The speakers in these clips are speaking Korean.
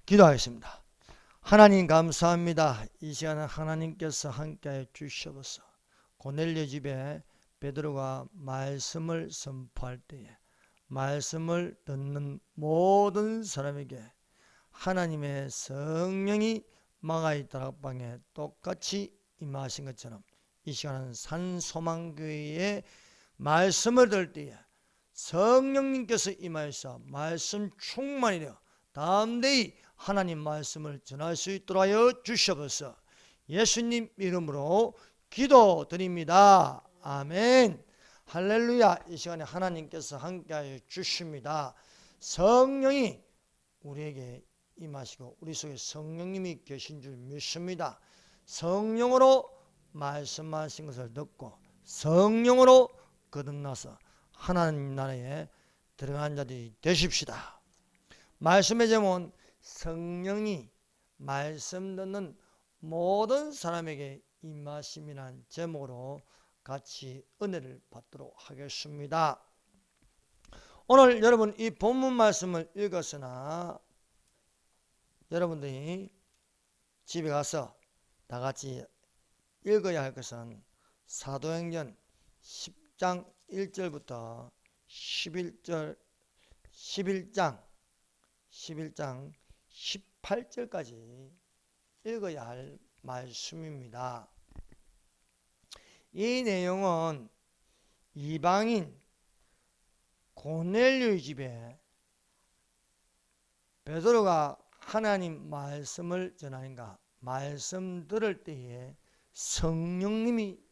기도하겠습니다. 하나님 감사합니다. 이 시간에 하나님께서 함께해 주셔서 고넬료 집에 베드로가 말씀을 선포할 때에 말씀을 듣는 모든 사람에게 하나님의 성령이 마가이 다락방에 똑같이 임하신 것처럼 이 시간은 산소망교회의 말씀을 들을 때에 성령님께서 임하여서 말씀 충만이 되어 담대히 하나님 말씀을 전할 수 있도록 하여 주시옵소서. 예수님 이름으로 기도드립니다. 아멘. 할렐루야. 이 시간에 하나님께서 함께하여 주십니다. 성령이 우리에게 임하시고 우리 속에 성령님이 계신 줄 믿습니다. 성령으로 말씀하신 것을 듣고 성령으로 거듭나서 하나님 나라에 들어간 자들이 되십시다. 말씀의 제목은 성령이 말씀 듣는 모든 사람에게 임하심이라는 제목으로 같이 은혜를 받도록 하겠습니다. 오늘 여러분 이 본문 말씀을 읽었으나 여러분들이 집에 가서 다 같이 읽어야 할 것은 사도행전 10장 1절부터 11장 18절까지 읽어야 할 말씀입니다. 이 내용은 이방인 고넬료의 집에 베드로가 하나님 말씀을 전하는가 말씀 들을 때에 성령님이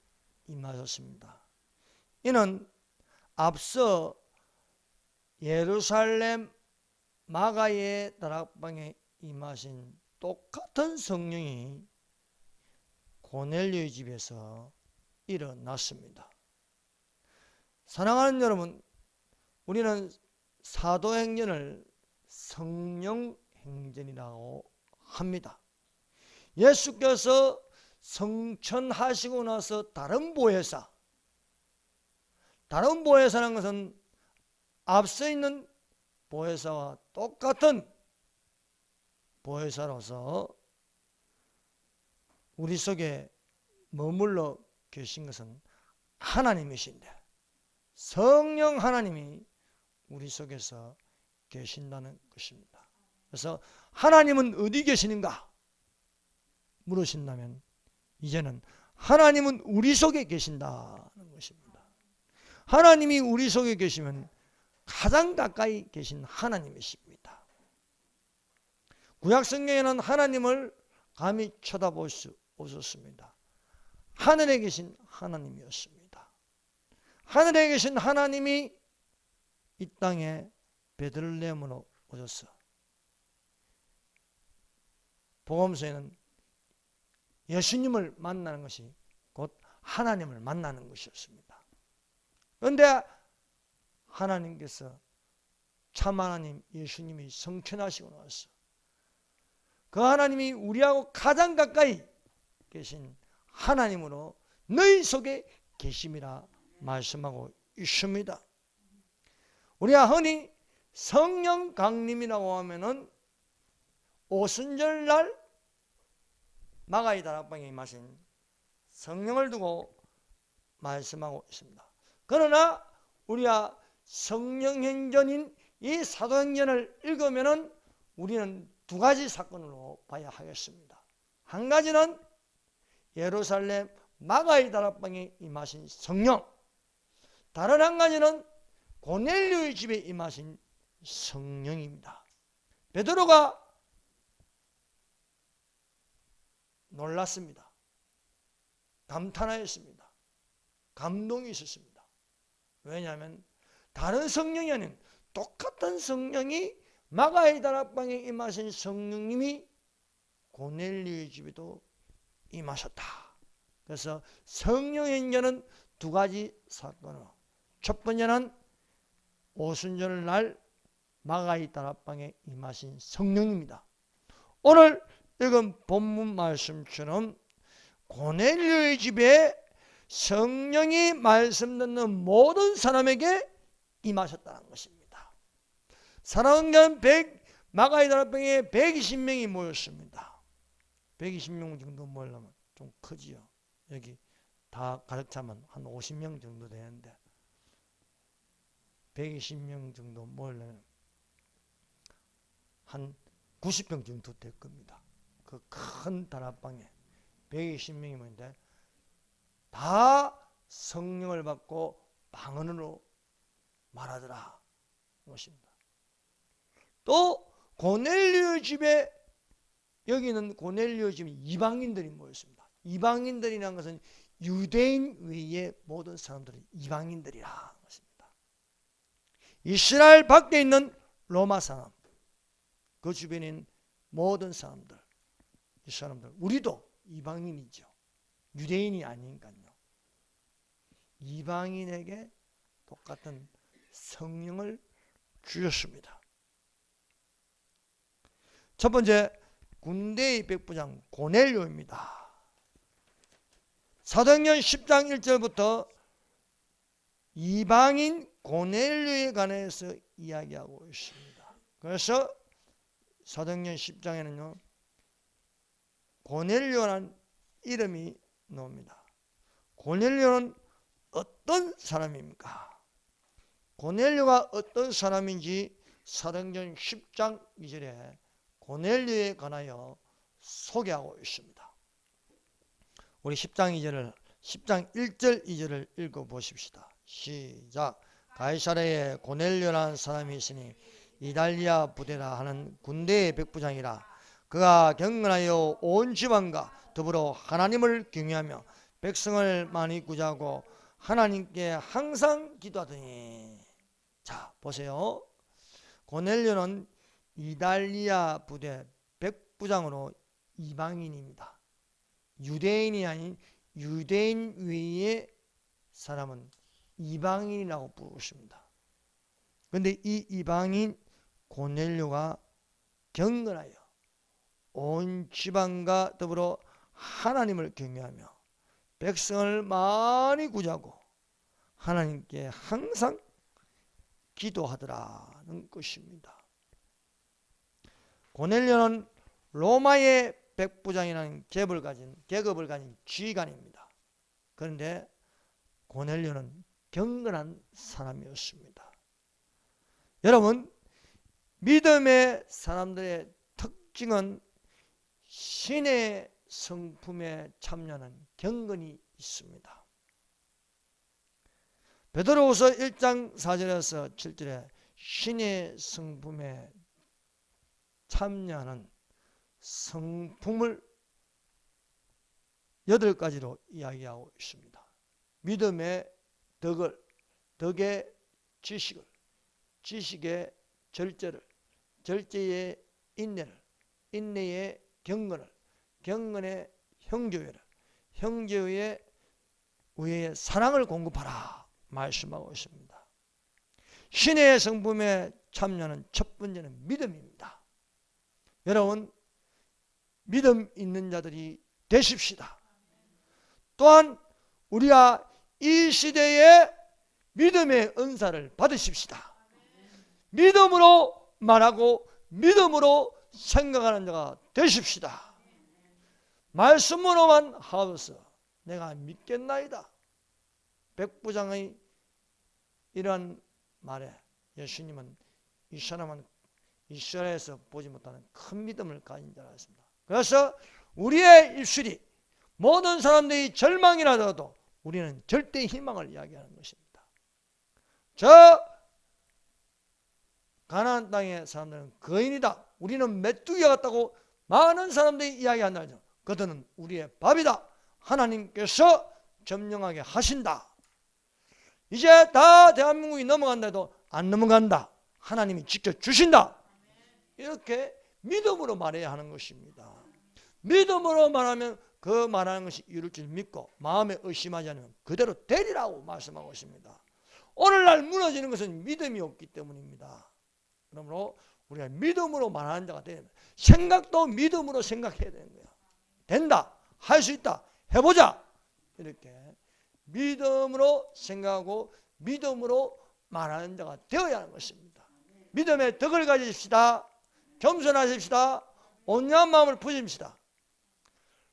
임하셨습니다. 이는 앞서 예루살렘 마가의 다락방에 임하신 똑같은 성령이 고넬료의 집에서 일어났습니다. 사랑하는 여러분, 우리는 사도행전을 성령행전이라고 합니다. 예수께서 성천하시고 나서 다른 보혜사라는 것은 앞서 있는 보혜사와 똑같은 보혜사로서 우리 속에 머물러 계신 것은 하나님이신데 성령 하나님이 우리 속에서 계신다는 것입니다. 그래서 하나님은 어디 계시는가 물으신다면 이제는 하나님은 우리 속에 계신다는 것입니다. 하나님이 우리 속에 계시면 가장 가까이 계신 하나님이십니다. 구약성경에는 하나님을 감히 쳐다볼 수 없었습니다. 하늘에 계신 하나님이었습니다. 하늘에 계신 하나님이 이 땅에 베들레헴으로 오셔서 복음서에는 예수님을 만나는 것이 곧 하나님을 만나는 것이었습니다. 그런데 하나님께서 참 하나님 예수님이 성천하시고 나서 그 하나님이 우리하고 가장 가까이 계신 하나님으로 너희 속에 계심이라 말씀하고 있습니다. 우리가 흔히 성령 강림이라고 하면은 오순절날 마가이 다락방에 임하신 성령을 두고 말씀하고 있습니다. 그러나 우리가 성령행전인 이 사도행전을 읽으면은 우리는 두 가지 사건으로 봐야 하겠습니다. 한 가지는 예루살렘 마가이 다락방에 임하신 성령, 다른 한 가지는 고넬료의 집에 임하신 성령입니다. 베드로가 놀랐습니다. 감탄하였습니다. 감동이 있었습니다. 왜냐하면 다른 성령이 아닌 똑같은 성령이 마가의 다락방에 임하신 성령님이 고넬료의 집에도 임하셨다. 그래서 성령행전은 두 가지 사건으로, 첫 번째는 오순절날 마가의 다락방에 임하신 성령입니다. 오늘 읽은 본문 말씀처럼 고넬료의 집에 성령이 말씀 듣는 모든 사람에게 임하셨다는 것입니다. 사도행전 마가의 다락방에 120명이 모였습니다. 120명 정도 모이려면 좀 크지요. 여기 다 가득 차면 한 50명 정도 되는데 120명 정도 모이려면 한 90평 정도 될 겁니다. 그 큰 다락방에 120명이 모였는데 다 성령을 받고 방언으로 말하더라 것입니다. 또 고넬료 집에, 여기는 고넬료 집에 이방인들이 모였습니다. 이방인들이라는 것은 유대인 외의 모든 사람들은 이방인들이라 것입니다. 이스라엘 밖에 있는 로마 사람, 그 주변에 있는 모든 사람들, 이 사람들, 우리도 이방인이죠. 유대인이 아니니까요. 이방인에게 똑같은 성령을 주셨습니다. 첫 번째, 군대의 백부장 고넬료입니다. 사도행전 10장 1절부터 이방인 고넬료에 관해서 이야기하고 있습니다. 그래서 사도행전 10장에는요 고넬료라는 이름이 나옵니다. 고넬료는 어떤 사람입니까? 고넬료가 어떤 사람인지 사도행전 10장 2절에 고넬료에 관하여 소개하고 있습니다. 우리 10장 1절 2절을 읽어보십시다. 시작. 가이사랴에 고넬료라는 사람이 있으니 이달리아 부대라 하는 군대의 백부장이라. 그가 경건하여 온 지방과 더불어 하나님을 경외하며 백성을 많이 구제하고 하나님께 항상 기도하더니. 자, 보세요. 고넬료는 이달리아 부대 백부장으로 이방인입니다. 유대인이 아닌 유대인 외의 사람은 이방인이라고 부르십니다. 그런데 이 이방인 고넬료가 경건하여 온 지방과 더불어 하나님을 경외하며 백성을 많이 구제하고 하나님께 항상 기도하더라는 것입니다. 고넬료는 로마의 백부장이라는 계급을 가진 지휘관입니다. 그런데 고넬료는 경건한 사람이었습니다. 여러분, 믿음의 사람들의 특징은 신의 성품에 참여하는 경건이 있습니다. 베드로후서 1장 4절에서 7절에 신의 성품에 참여하는 성품을 8가지로 이야기하고 있습니다. 믿음의 덕을, 덕의 지식을, 지식의 절제를, 절제의 인내를, 인내의 경건을, 경건의 형제회를, 형제의 우애의 사랑을 공급하라 말씀하고 있습니다. 신의 성품에 참여하는 첫 번째는 믿음입니다. 여러분, 믿음 있는 자들이 되십시다. 또한 우리가 이 시대에 믿음의 은사를 받으십시다. 믿음으로 말하고 믿음으로 생각하는 자가 되십시다. 말씀으로만 하옵소서. 내가 믿겠나이다. 백부장의 이러한 말에 예수님은 이 사람은 이스라엘에서 보지 못하는 큰 믿음을 가진 자라 했습니다. 그래서 우리의 입술이 모든 사람들이 절망이라도 우리는 절대 희망을 이야기하는 것입니다. 저 가나안 땅의 사람들은 거인이다. 우리는 메뚜기 같다고 많은 사람들이 이야기한다. 그들은 우리의 밥이다. 하나님께서 점령하게 하신다. 이제 다 대한민국이 넘어간다 해도 안 넘어간다. 하나님이 직접 주신다. 이렇게 믿음으로 말해야 하는 것입니다. 믿음으로 말하면 그 말하는 것이 이룰 줄 믿고 마음에 의심하지 않으면 그대로 되리라고 말씀하고 있습니다. 오늘날 무너지는 것은 믿음이 없기 때문입니다. 그러므로 우리가 믿음으로 말하는 자가 되면 생각도 믿음으로 생각해야 되는 거야. 된다. 할 수 있다. 해보자. 이렇게 믿음으로 생각하고 믿음으로 말하는 자가 되어야 하는 것입니다. 믿음의 덕을 가지십시다. 겸손하십시다. 온유한 마음을 부십시다.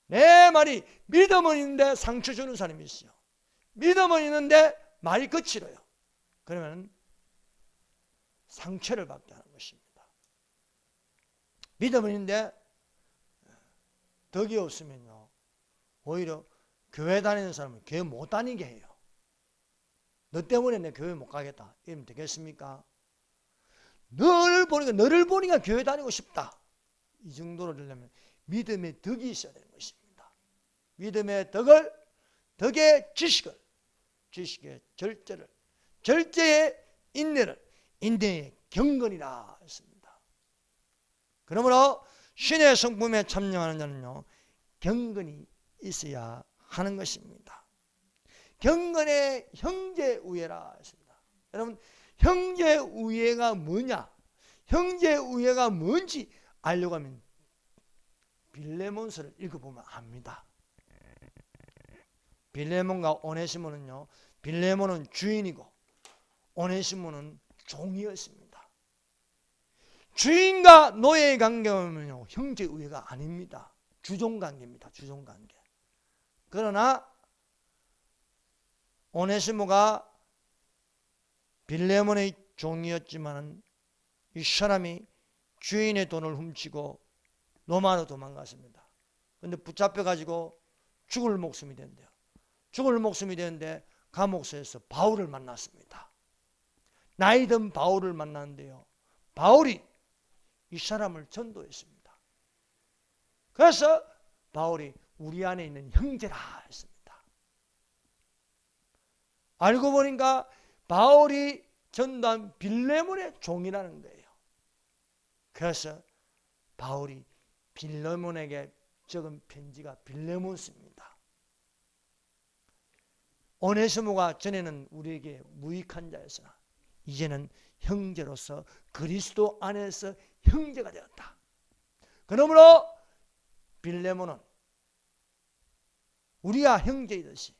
내 말이 믿음은 있는데 상처 주는 사람이 있어요. 믿음은 있는데 말이 거칠어요. 그러면 상처를 받게 하는 것입니다. 믿음은 있는데 덕이 없으면요, 오히려 교회 다니는 사람은 교회 못 다니게 해요. 너 때문에 내 교회 못 가겠다 이러면 되겠습니까? 너를 보니까 교회 다니고 싶다, 이 정도로 되려면 믿음의 덕이 있어야 되는 것입니다. 믿음의 덕의 지식의 절제의 인내의 경건이라 했습니다. 그러므로 신의 성품에 참여하는 자는요, 경건이 있어야 하는 것입니다. 경건의 형제우애라 했습니다. 여러분, 형제우애가 뭐냐? 형제우애가 뭔지 알려고 하면 빌레몬서를 읽어보면 압니다. 빌레몬과 오네시모는요, 빌레몬은 주인이고 오네시모는 종이었습니다. 주인과 노예의 관계는요, 형제우애가 아닙니다. 주종관계입니다. 주종관계. 그러나 오네시모가 빌레몬의 종이었지만 이 사람이 주인의 돈을 훔치고 로마로 도망갔습니다. 그런데 붙잡혀가지고 죽을 목숨이 된대요. 죽을 목숨이 되는데 감옥소에서 바울을 만났습니다. 나이 든 바울을 만났는데요, 바울이 이 사람을 전도했습니다. 그래서 바울이 우리 안에 있는 형제라 했습니다. 알고 보니까 바울이 전도한 빌레몬의 종이라는 거예요. 그래서 바울이 빌레몬에게 적은 편지가 빌레몬서입니다. 오네시모가 전에는 우리에게 무익한 자였으나 이제는 형제로서 그리스도 안에서 형제가 되었다. 그러므로 빌레몬은 우리가 형제이듯이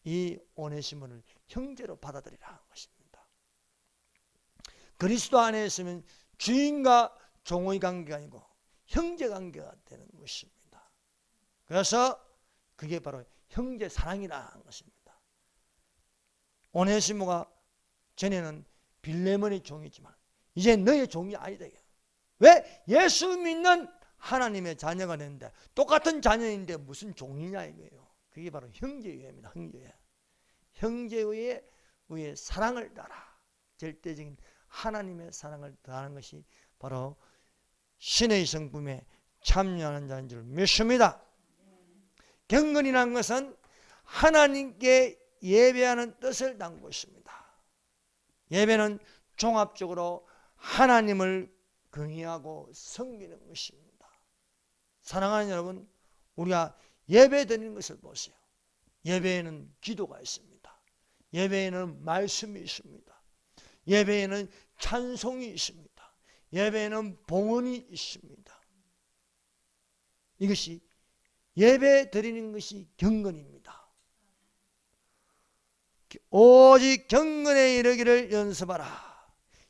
이 오네시모를 형제로 받아들이라 하는 것입니다. 그리스도 안에 있으면 주인과 종의 관계가 아니고 형제 관계가 되는 것입니다. 그래서 그게 바로 형제 사랑이라 하는 것입니다. 오네시모가 전에는 빌레몬의 종이지만 이제 너의 종이 아니다. 왜? 예수 믿는 하나님의 자녀가 되는데 똑같은 자녀인데 무슨 종이냐 이거예요. 그게 바로 형제의입니다. 형제의 사랑을 따라 절대적인 하나님의 사랑을 더하는 것이 바로 신의 성품에 참여하는 자인 줄 믿습니다. 경건이라는 것은 하나님께 예배하는 뜻을 담고 있습니다. 예배는 종합적으로 하나님을 경외하고 섬기는 것입니다. 사랑하는 여러분, 우리가 예배 드리는 것을 보세요. 예배에는 기도가 있습니다. 예배에는 말씀이 있습니다. 예배에는 찬송이 있습니다. 예배에는 봉헌이 있습니다. 이것이 예배 드리는 것이 경건입니다. 오직 경건에 이르기를 연습하라.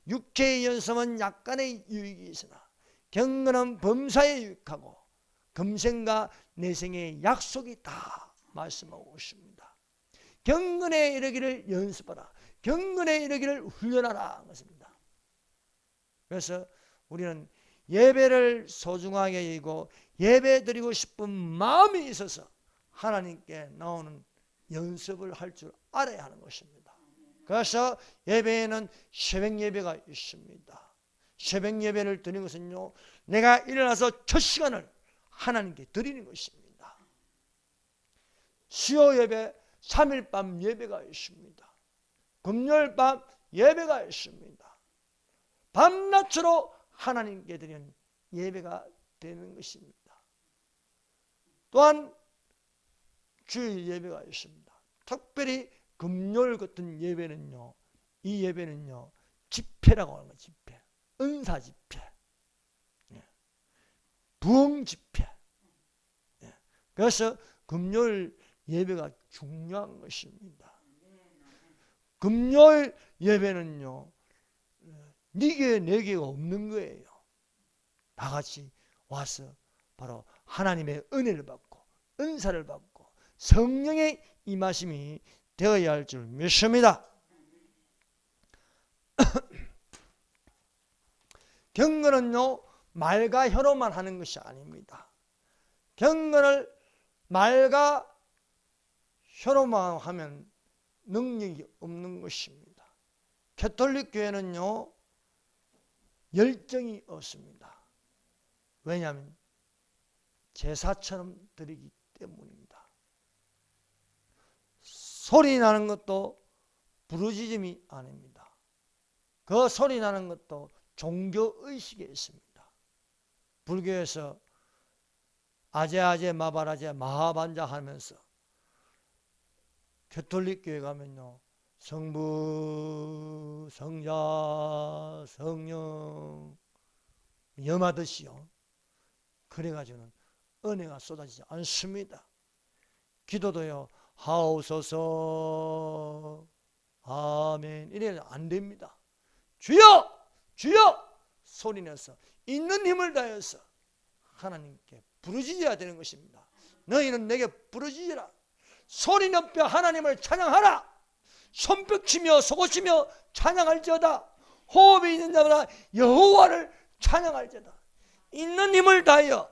육체의 연습은 약간의 유익이 있으나 경건은 범사에 유익하고 금생과 내생의 약속이 다 말씀하고 있습니다. 경건에 이르기를 연습하라. 경건에 이르기를 훈련하라 것입니다. 그래서 우리는 예배를 소중하게 여기고 예배 드리고 싶은 마음이 있어서 하나님께 나오는 연습을 할 줄 알아야 하는 것입니다. 그래서 예배에는 새벽 예배가 있습니다. 새벽 예배를 드리는 것은요, 내가 일어나서 첫 시간을 하나님께 드리는 것입니다. 수요 예배, 3일 밤 예배가 있습니다. 금요일 밤 예배가 있습니다. 밤낮으로 하나님께 드리는 예배가 되는 것입니다. 또한 주일 예배가 있습니다. 특별히 금요일 같은 예배는요, 이 예배는요, 집회라고 하는 거예요. 집회, 은사 집회, 부흥 집회. 그래서 금요일 예배가 중요한 것입니다. 금요일 예배는요, 네개 내게가 없는 거예요. 다 같이 와서 바로 하나님의 은혜를 받고 은사를 받고 성령의 임하심이 되어야 할 줄 믿습니다. 경건은요, 말과 혀로만 하는 것이 아닙니다. 경건을 말과 혀로만 하면 능력이 없는 것입니다. 가톨릭 교회는요, 열정이 없습니다. 왜냐하면 제사처럼 드리기 때문입니다. 소리 나는 것도 부르짖음이 아닙니다. 그 소리 나는 것도 종교의식에 있습니다. 불교에서 아제아제 마바라제 마하반자 하면서 가톨릭 교회 가면요, 성부 성자 성령 염하듯이요, 그래가지고는 은혜가 쏟아지지 않습니다. 기도도요, 하옵소서 아멘 이래서 안 됩니다. 주여 주여 소리내서 있는 힘을 다해서 하나님께 부르짖어야 되는 것입니다. 너희는 내게 부르짖으라. 소리 높여 하나님을 찬양하라. 손뼉치며 속옷치며 찬양할지어다. 호흡이 있는 자마다 여호와를 찬양할지어다. 있는 힘을 다하여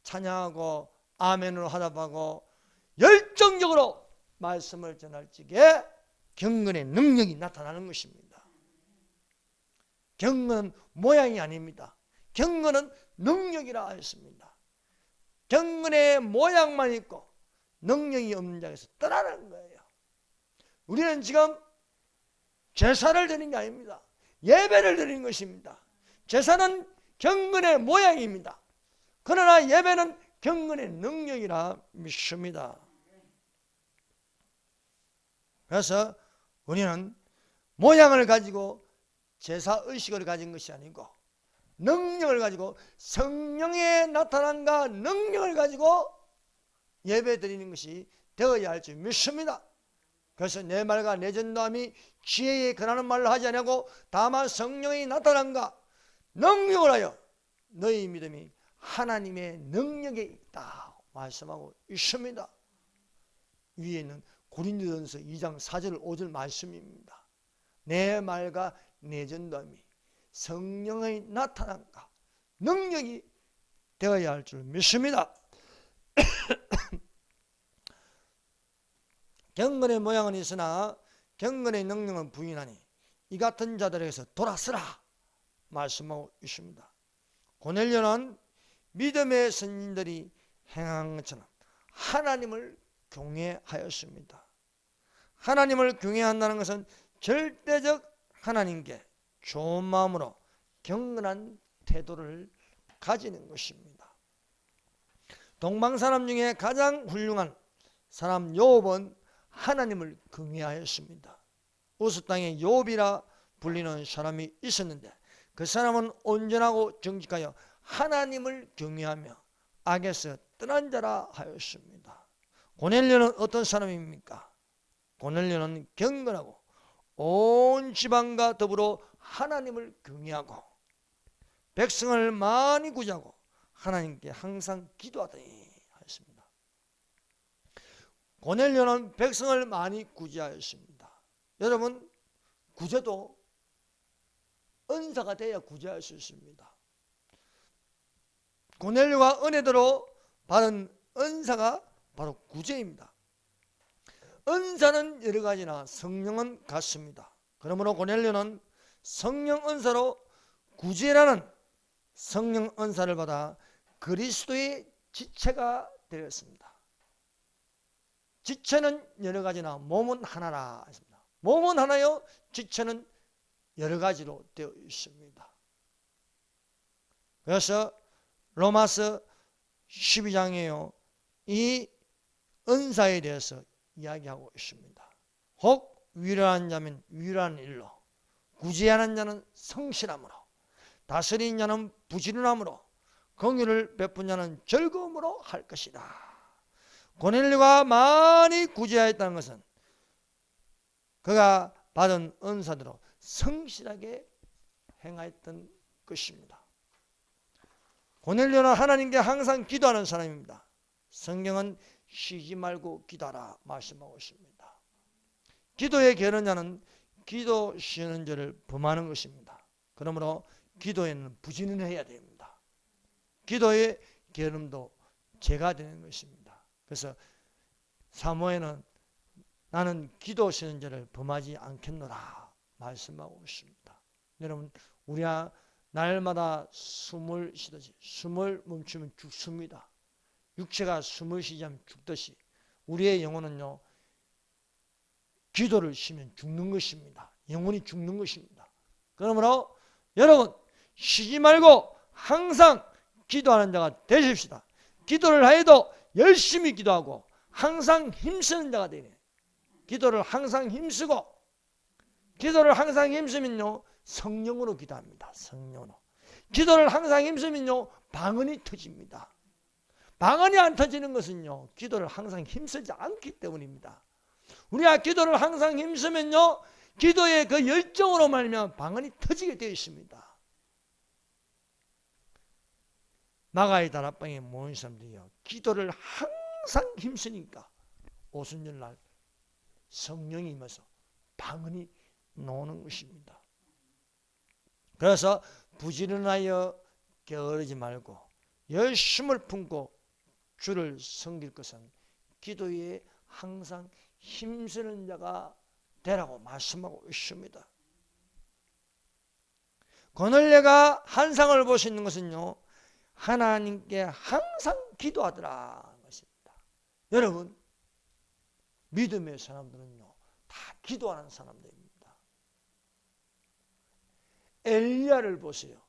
찬양하고 아멘으로 하답하고 열정적으로 말씀을 전할 적에 경건의 능력이 나타나는 것입니다. 경건은 모양이 아닙니다. 경건은 능력이라 하였습니다. 경건의 모양만 있고 능력이 없는 자에서 떠나는 거예요. 우리는 지금 제사를 드리는 게 아닙니다. 예배를 드리는 것입니다. 제사는 경건의 모양입니다. 그러나 예배는 경건의 능력이라 믿습니다. 그래서 우리는 모양을 가지고 제사의식을 가진 것이 아니고 능력을 가지고 성령의 나타남과 능력을 가지고 예배 드리는 것이 되어야 할 줄 믿습니다. 그래서 내 말과 내 전도함이 지혜에 근하는 말로 하지 아니하고 다만 성령의 나타남과 능력을 하여 너희 믿음이 하나님의 능력에 있다 말씀하고 있습니다. 위에는 고린도전서 2장 4절 5절 말씀입니다. 내 말과 내 전도함이 성령의 나타남과 능력이 되어야 할 줄 믿습니다. 경건의 모양은 있으나 경건의 능력은 부인하니 이 같은 자들에게서 돌아서라 말씀하고 있습니다. 고넬료는 믿음의 선진들이 행한 것처럼 하나님을 경외하였습니다. 하나님을 경외한다는 것은 절대적 하나님께 좋은 마음으로 경건한 태도를 가지는 것입니다. 동방사람 중에 가장 훌륭한 사람 욥은 하나님을 경외하였습니다. 우스 땅에 욥이라 불리는 사람이 있었는데 그 사람은 온전하고 정직하여 하나님을 경외하며 악에서 떠난 자라 하였습니다. 고넬료는 어떤 사람입니까? 고넬료는 경건하고 온 지방과 더불어 하나님을 경외하고 백성을 많이 구제하고 하나님께 항상 기도하더니 하였습니다. 고넬료는 백성을 많이 구제하였습니다. 여러분, 구제도 은사가 돼야 구제할 수 있습니다. 고넬료가 은혜대로 받은 은사가 바로 구제입니다. 은사는 여러 가지나 성령은 같습니다. 그러므로 고넬료는 성령 은사로 구제라는 성령 은사를 받아 그리스도의 지체가 되었습니다. 지체는 여러 가지나 몸은 하나라 했습니다. 몸은 하나요, 지체는 여러 가지로 되어 있습니다. 그래서 로마서 12장에요, 이 은사에 대해서 이야기하고 있습니다. 혹 위로한 자면 위로한 일로, 구제하는 자는 성실함으로, 다스리는 자는 부지런함으로, 긍휼을 베푼 자는 즐거움으로 할 것이다. 고넬료가 많이 구제하였다는 것은 그가 받은 은사대로 성실하게 행하였던 것입니다. 고넬료는 하나님께 항상 기도하는 사람입니다. 성경은 쉬지 말고 기도하라 말씀하고 있습니다. 기도의 게으른 자는 기도 쉬는 죄를 범하는 것입니다. 그러므로 기도에는 부지런해야 됩니다. 기도의 게으름도 죄가 되는 것입니다. 그래서 사모에는 나는 기도 쉬는 죄를 범하지 않겠노라 말씀하고 있습니다. 여러분, 우리가 날마다 숨을 쉬듯이, 숨을 멈추면 죽습니다. 육체가 숨을 쉬지 않으면 죽듯이 우리의 영혼은요, 기도를 쉬면 죽는 것입니다. 영혼이 죽는 것입니다. 그러므로 여러분, 쉬지 말고 항상 기도하는 자가 되십시다. 기도를 하여도 열심히 기도하고 항상 힘쓰는 자가 되네. 기도를 항상 힘쓰고, 기도를 항상 힘쓰면요, 성령으로 기도합니다. 성령으로. 기도를 항상 힘쓰면요, 방언이 터집니다. 방언이 안 터지는 것은요, 기도를 항상 힘쓰지 않기 때문입니다. 우리가 기도를 항상 힘쓰면요, 기도의 그 열정으로 말미암아 방언이 터지게 되어 있습니다. 마가의 다락방에 모인 사람들이요, 기도를 항상 힘쓰니까 오순절날 성령이 임해서 방언이 나오는 것입니다. 그래서 부지런하여 게으르지 말고 열심을 품고 주를 섬길 것은 기도에 항상 힘쓰는 자가 되라고 말씀하고 있습니다. 고넬료가 환상을 볼 수 있는 것은요, 하나님께 항상 기도하더라 것입니다. 여러분, 믿음의 사람들은요, 다 기도하는 사람들입니다. 엘리야를 보세요.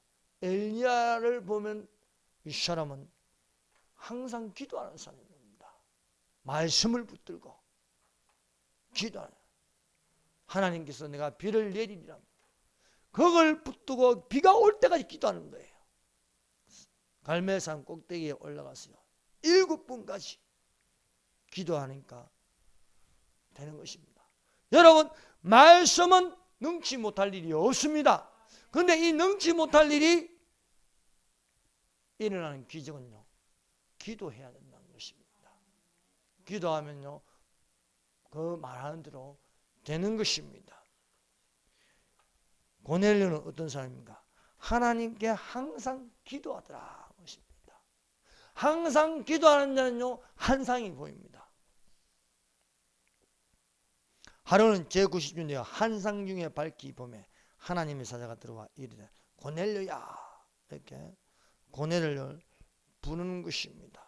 엘리야를 보면 이 사람은 항상 기도하는 사람입니다. 말씀을 붙들고 기도하는, 하나님께서 내가 비를 내리리라, 그걸 붙들고 비가 올 때까지 기도하는 거예요. 갈멜산 꼭대기에 올라가서요, 7분까지 기도하니까 되는 것입니다. 여러분, 말씀은 능치 못할 일이 없습니다. 그런데 이 능치 못할 일이 일어나는 기적은요, 기도해야 된다는 것입니다. 기도하면요, 그 말하는 대로 되는 것입니다. 고넬료는 어떤 사람인가? 하나님께 항상 기도하더라 것입니다. 항상 기도하는 자는요, 환상이 보입니다. 하루는 제90주인데요, 환상 중에 밝기 봄에 하나님의 사자가 들어와 이르되 고넬료야, 이렇게 고넬료를 부르는 것입니다.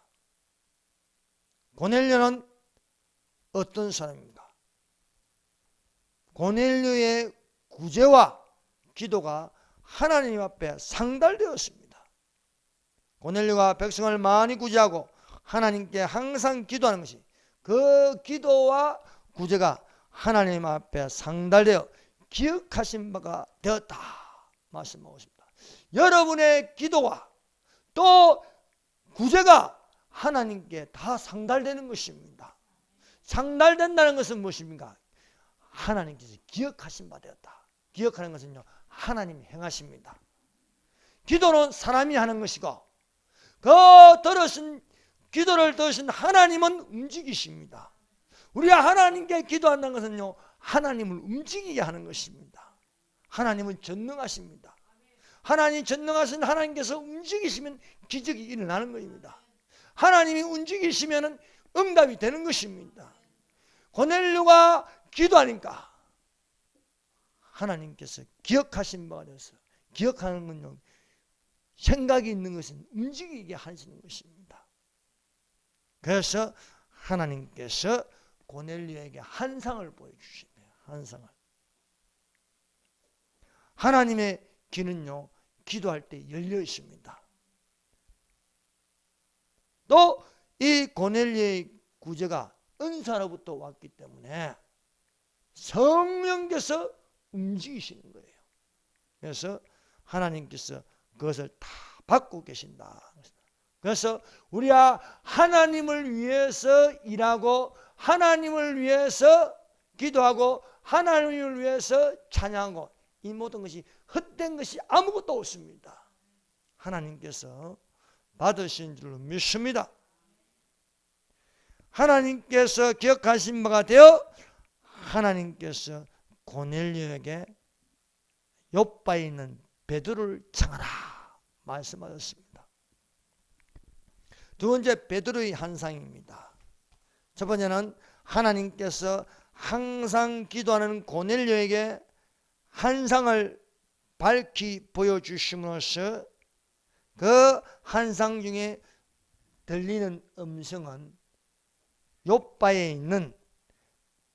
고넬료는 어떤 사람입니까? 고넬료의 구제와 기도가 하나님 앞에 상달되었습니다. 고넬료가 백성을 많이 구제하고 하나님께 항상 기도하는 것이, 그 기도와 구제가 하나님 앞에 상달되어 기억하신 바가 되었다 말씀하고 있습니다. 여러분의 기도와 또 구제가 하나님께 다 상달되는 것입니다. 상달된다는 것은 무엇입니까? 하나님께서 기억하신 바 되었다. 기억하는 것은요, 하나님이 행하십니다. 기도는 사람이 하는 것이고, 그 기도를 들으신 하나님은 움직이십니다. 우리가 하나님께 기도한다는 것은요, 하나님을 움직이게 하는 것입니다. 하나님은 전능하십니다. 하나님 전능하신 하나님께서 움직이시면 기적이 일어나는 것입니다. 하나님이 움직이시면 응답이 되는 것입니다. 고넬료가 기도하니까 하나님께서 기억하신 바가 되어서, 기억하는 건요, 생각이 있는 것은 움직이게 하시는 것입니다. 그래서 하나님께서 고넬료에게 환상을 보여주시네요. 환상을. 하나님의 귀는요, 기도할 때 열려 있습니다. 또 이 고넬료의 구제가 은사로부터 왔기 때문에 성령께서 움직이시는 거예요. 그래서 하나님께서 그것을 다 받고 계신다. 그래서 우리가 하나님을 위해서 일하고, 하나님을 위해서 기도하고, 하나님을 위해서 찬양하고, 이 모든 것이 헛된 것이 아무것도 없습니다. 하나님께서 받으신 줄로 믿습니다. 하나님께서 기억하신 바가 되어 하나님께서 고넬료에게 욥바에 있는 베드로를 청하라 말씀하셨습니다. 두 번째, 베드로의 한상입니다. 첫 번째는 하나님께서 항상 기도하는 고넬료에게 한상을 밝히 보여주심으로써 그 한상 중에 들리는 음성은 욥바에 있는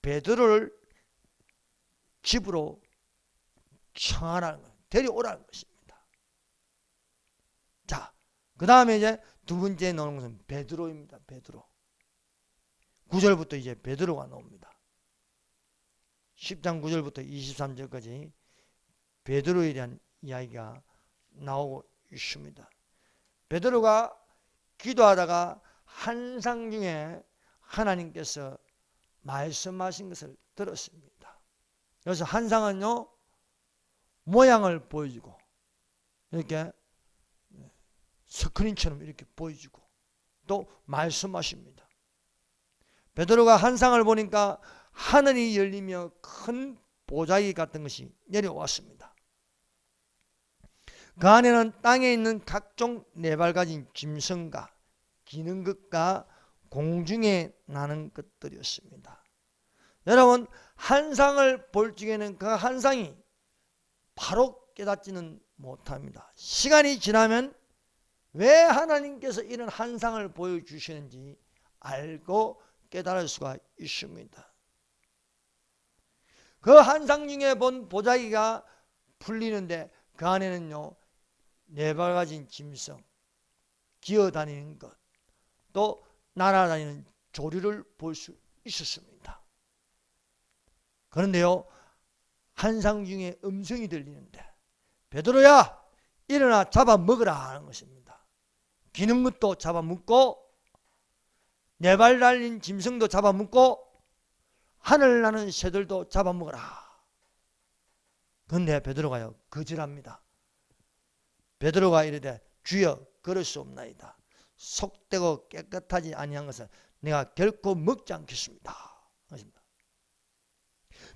베드로를 집으로 청하라는 것, 데려오라는 것입니다. 자, 그 다음에 이제 두 번째 나오는 것은 베드로입니다. 베드로. 9절부터 이제 베드로가 나옵니다. 10장 9절부터 23절까지 베드로에 대한 이야기가 나오고 있습니다. 베드로가 기도하다가 한상 중에 하나님께서 말씀하신 것을 들었습니다. 그래서 한상은요, 모양을 보여주고 이렇게 스크린처럼 이렇게 보여주고 또 말씀하십니다. 베드로가 한상을 보니까 하늘이 열리며 큰 보자기 같은 것이 내려왔습니다. 그 안에는 땅에 있는 각종 네발 가진 짐승과 기는 것과 공중에 나는 것들이었습니다. 여러분, 한상을 볼 적에는 그 한상이 바로 깨닫지는 못합니다. 시간이 지나면 왜 하나님께서 이런 한상을 보여주시는지 알고 깨달을 수가 있습니다. 그 한상 중에 본 보자기가 풀리는데 그 안에는요, 네발 가진 짐승, 기어다니는 것, 또 날아다니는 조류를 볼 수 있었습니다. 그런데요, 한상 중에 음성이 들리는데 베드로야, 일어나 잡아먹으라 하는 것입니다. 기는 것도 잡아먹고 네발 달린 짐승도 잡아먹고 하늘 나는 새들도 잡아먹으라. 그런데 베드로가요, 거절합니다. 베드로가 이르되 주여, 그럴 수 없나이다. 속되고 깨끗하지 아니한 것은 내가 결코 먹지 않겠습니다.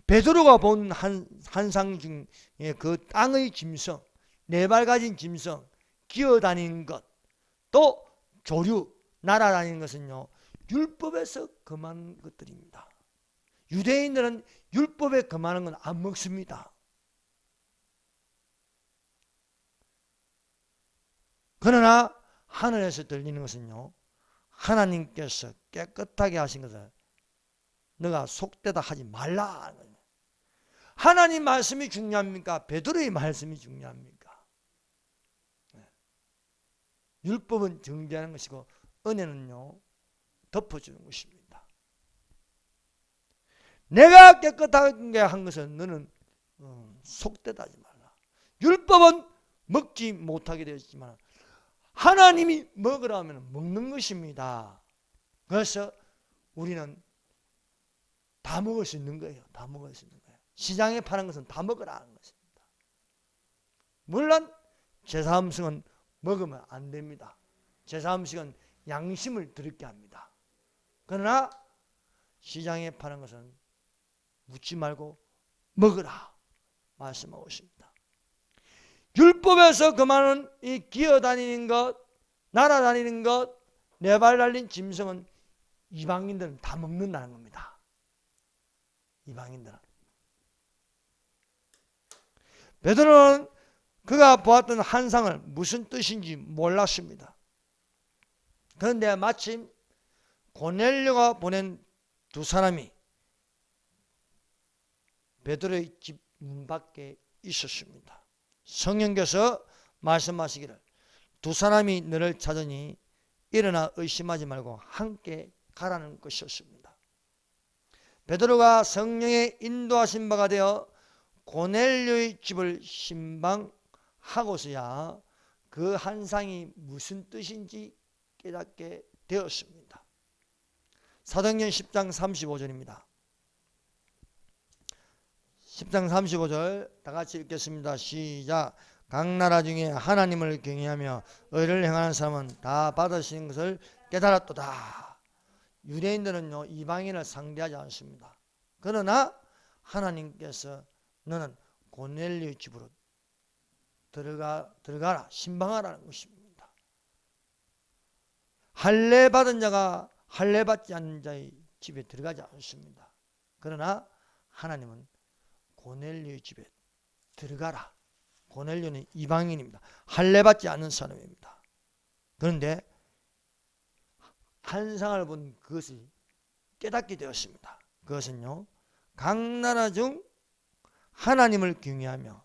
베드로가 본 한상 중에 그 땅의 짐승, 네발 가진 짐승, 기어다니는 것, 또 조류, 날아다니는 것은요, 율법에서 금한 것들입니다. 유대인들은 율법에 금하는 건 안 먹습니다. 그러나 하늘에서 들리는 것은요, 하나님께서 깨끗하게 하신 것을 너가 속되다 하지 말라. 하나님 말씀이 중요합니까? 베드로의 말씀이 중요합니까? 율법은 정죄하는 것이고 은혜는요, 덮어주는 것입니다. 내가 깨끗하게 한 것은 너는 속되다 하지 말라. 율법은 먹지 못하게 되었지만 하나님이 먹으라 하면 먹는 것입니다. 그래서 우리는 다 먹을 수 있는 거예요. 다 먹을 수 있는 거예요. 시장에 파는 것은 다 먹으라 하는 것입니다. 물론 제사 음식은 먹으면 안 됩니다. 제사 음식은 양심을 드럽게 합니다. 그러나 시장에 파는 것은 묻지 말고 먹으라 말씀하고 있습니다. 율법에서 금하는 이 기어다니는 것, 날아다니는 것, 네발 달린 짐승은 이방인들은 다 먹는다는 겁니다. 이방인들은. 베드로는 그가 보았던 한상을 무슨 뜻인지 몰랐습니다. 그런데 마침 고넬료가 보낸 두 사람이 베드로의 집 문 밖에 있었습니다. 성령께서 말씀하시기를 두 사람이 너를 찾으니 일어나 의심하지 말고 함께 가라는 것이었습니다. 베드로가 성령의 인도하신 바가 되어 고넬료의 집을 신방하고서야 그 한상이 무슨 뜻인지 깨닫게 되었습니다. 사도행전 10장 35절입니다. 10장 35절 다 같이 읽겠습니다. 시작. 각 나라 중에 하나님을 경외하며 의를 행하는 사람은 다 받으시는 것을 깨달았도다. 유대인들은요 이방인을 상대하지 않습니다. 그러나 하나님께서 너는 고넬료의 집으로 들어가라 신방하라는 것입니다. 할례 받은 자가 할례 받지 않는 자의 집에 들어가지 않습니다. 그러나 하나님은 고넬료의 집에 들어가라. 고넬료는 이방인입니다. 할례 받지 않는 사람입니다. 그런데 환상을 본 그것이 깨닫게 되었습니다. 그것은요 각 나라 중 하나님을 경외하며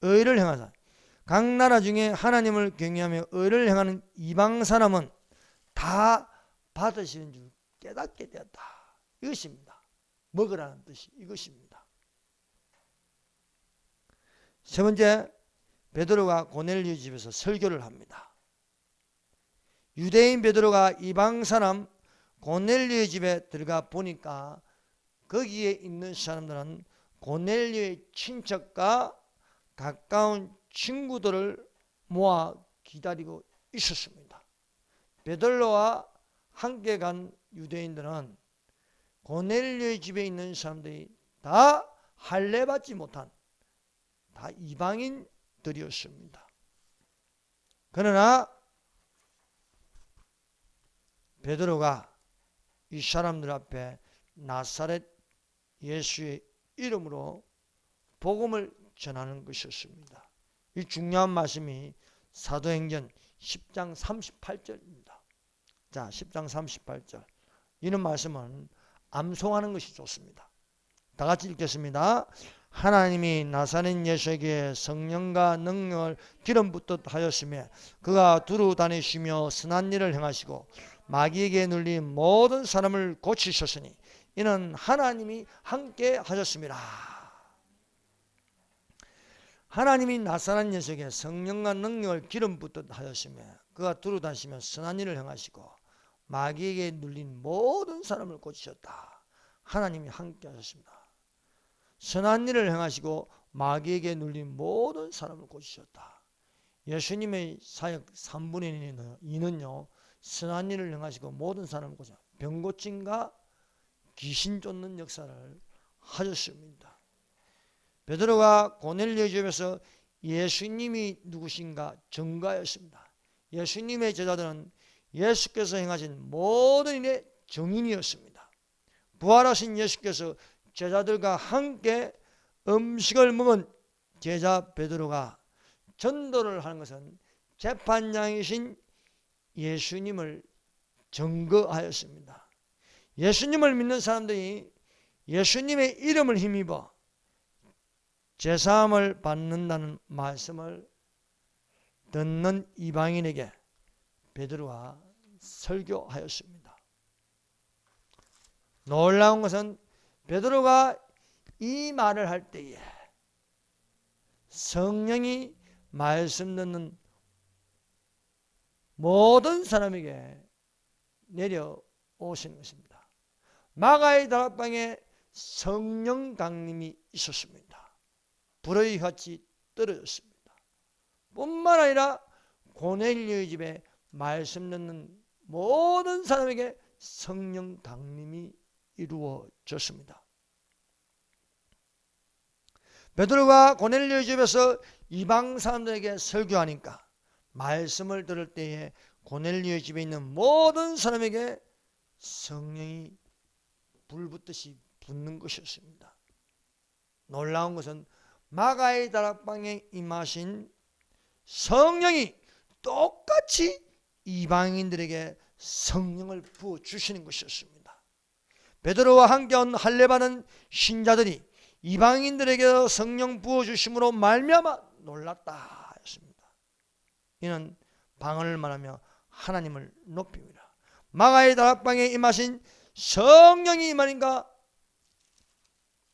의를 행하사 각 나라 중에 하나님을 경외하며 의를 행하는 이방 사람은 다 받으시는 줄 깨닫게 되었다. 이것입니다. 먹으라는 뜻이 이것입니다. 세 번째, 베드로가 고넬료 집에서 설교를 합니다. 유대인 베드로가 이방 사람 고넬료의 집에 들어가 보니까 거기에 있는 사람들은 고넬료의 친척과 가까운 친구들을 모아 기다리고 있었습니다. 베드로와 함께 간 유대인들은 고넬료의 집에 있는 사람들이 다 할례 받지 못한 다 이방인들이었습니다. 그러나 베드로가 이 사람들 앞에 나사렛 예수의 이름으로 복음을 전하는 것이었습니다. 이 중요한 말씀이 사도행전 10장 38절입니다. 자, 10장 38절. 이런 말씀은 암송하는 것이 좋습니다. 다 같이 읽겠습니다. 하나님이 나사렛 예수에게 성령과 능력을 기름 붓듯 하였으며 그가 두루 다니시며 선한 일을 행하시고 마귀에게 눌린 모든 사람을 고치셨으니 이는 하나님이 함께 하셨습니다. 하나님이 나사렛 예수에게 성령과 능력을 기름 붓듯 하였으며 그가 두루 다니시며 선한 일을 행하시고 마귀에게 눌린 모든 사람을 고치셨다. 하나님이 함께 하셨습니다. 선한 일을 행하시고 마귀에게 눌린 모든 사람을 고치셨다. 예수님의 사역 3분의 2는요 선한 일을 행하시고 모든 사람을 고쳐 병 고침과 귀신 쫓는 역사를 하셨습니다. 베드로가 고넬료 집에서 예수님이 누구신가 증거하였습니다. 예수님의 제자들은 예수께서 행하신 모든 일의 증인이었습니다. 부활하신 예수께서 제자들과 함께 음식을 먹은 제자 베드로가 전도를 하는 것은 재판장이신 예수님을 증거하였습니다. 예수님을 믿는 사람들이 예수님의 이름을 힘입어 제사함을 받는다는 말씀을 듣는 이방인에게 베드로가 설교하였습니다. 놀라운 것은 베드로가 이 말을 할 때에 성령이 말씀 듣는 모든 사람에게 내려오신 것입니다. 마가의 다락방에 성령 강림이 있었습니다. 불의 같이 떨어졌습니다. 뿐만 아니라 고넬료의 집에 말씀 듣는 모든 사람에게 성령 강림이 이루어졌습니다. 베드로가 고넬료의 집에서 이방 사람들에게 설교하니까 말씀을 들을 때에 고넬료의 집에 있는 모든 사람에게 성령이 불붙듯이 붙는 것이었습니다. 놀라운 것은 마가의 다락방에 임하신 성령이 똑같이 이방인들에게 성령을 부어주시는 것이었습니다. 베드로와 함께 온 할례받은 신자들이 이방인들에게 성령 부어주심으로 말미암아 놀랐다 했습니다. 이는 방언을 말하며 하나님을 높입니다. 마가의 다락방에 임하신 성령이 임하니까